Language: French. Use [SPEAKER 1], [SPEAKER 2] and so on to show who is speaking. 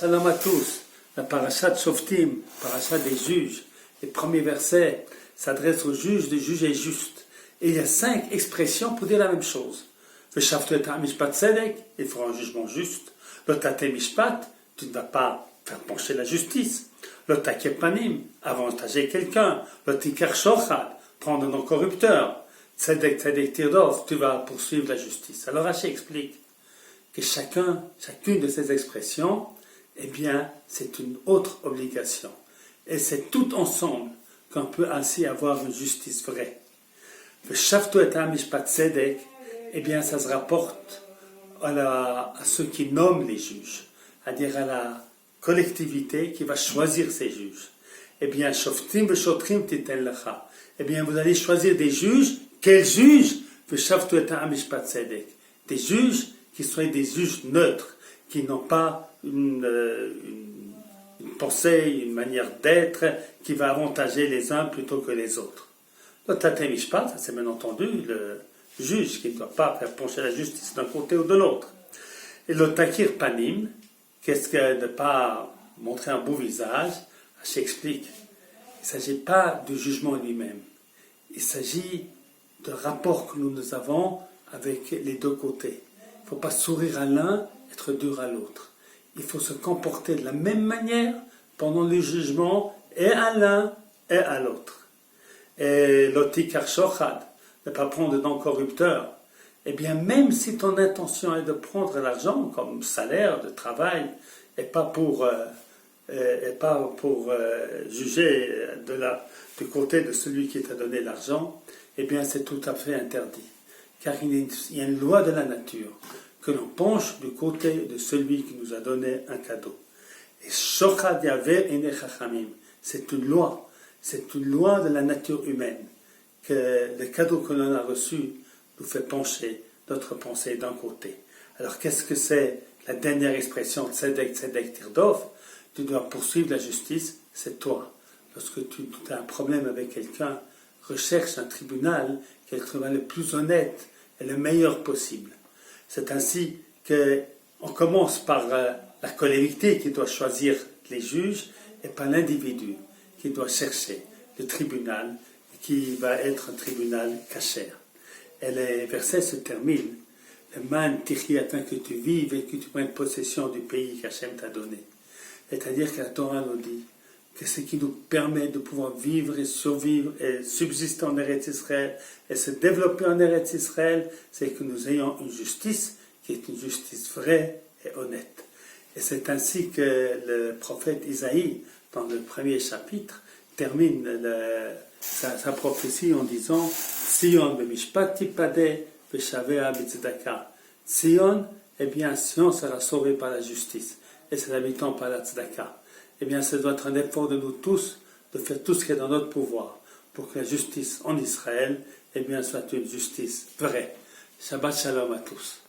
[SPEAKER 1] Shalom à tous. La parashat Shoftim, parashat des juges, les premiers versets s'adressent aux juges de juger juste. Et il y a 5 expressions pour dire la même chose. V'shavtu et mishpat tzedek, il fera un jugement juste. Lotate mishpat, tu ne vas pas faire pencher la justice. Lotake panim, avantager quelqu'un. Lotikar shochad, prendre un corrupteur. Tzedek tzedek tirdov, tu vas poursuivre la justice. Alors Rashi explique que chacune de ces expressions, eh bien, c'est une autre obligation. Et c'est tout ensemble qu'on peut ainsi avoir une justice vraie. Le Shaftu et Mishpat Tzedek, eh bien, ça se rapporte à ceux qui nomment les juges, c'est-à-dire à la collectivité qui va choisir ses juges. Eh bien, Shoftim v'Shotrim titen lecha. Eh bien, vous allez choisir des juges. Quels juges? Le Shaftu et Mishpat Tzedek. Des juges qui soient des juges neutres, qui n'ont pas une pensée, une manière d'être qui va avantager les uns plutôt que les autres. Le Tate Mishpat, c'est bien entendu le juge qui ne doit pas faire pencher la justice d'un côté ou de l'autre. Et le Takir Panim, qu'est-ce que de ne pas montrer un beau visage? J'explique. Il ne s'agit pas du jugement lui-même. Il s'agit de rapport que nous avons avec les deux côtés. Il ne faut pas sourire à l'un, être dur à l'autre. Il faut se comporter de la même manière pendant le jugement et à l'un et à l'autre. Et l'otikar shochad, ne pas prendre d'un corrupteur. Eh bien, même si ton intention est de prendre l'argent comme salaire de travail et pas pour juger du côté de celui qui t'a donné l'argent, eh bien, c'est tout à fait interdit. Car il y a une loi de la nature, que l'on penche du côté de celui qui nous a donné un cadeau. Et Shochad Yaver Ene Chachamim, c'est une loi de la nature humaine, que le cadeau que l'on a reçu nous fait pencher notre pensée d'un côté. Alors qu'est-ce que c'est la dernière expression, Tzedek Tzedek Tirdov? Tu dois poursuivre la justice, c'est toi. Lorsque tu as un problème avec quelqu'un, recherche un tribunal qui est le tribunal le plus honnête et le meilleur possible. C'est ainsi qu'on commence par la collectivité qui doit choisir les juges et par l'individu qui doit chercher le tribunal qui va être un tribunal cachère. Et les versets se terminent. Le man tichi afin que tu vives et que tu prennes possession du pays qu'Hachem t'a donné. C'est-à-dire que la Torah nous dit que ce qui nous permet de pouvoir vivre et survivre et subsister en Eretz Israël et se développer en Eretz Israël, c'est que nous ayons une justice qui est une justice vraie et honnête. Et c'est ainsi que le prophète Isaïe, dans le premier chapitre, termine sa prophétie en disant Sion b'mishpat tipade v'shavea b'tzedaka. Sion, eh bien, Sion sera sauvé par la justice et ses habitants par la tzedaka. Eh bien, ce doit être un effort de nous tous de faire tout ce qui est dans notre pouvoir pour que la justice en Israël, eh bien, soit une justice vraie. Shabbat Shalom à tous.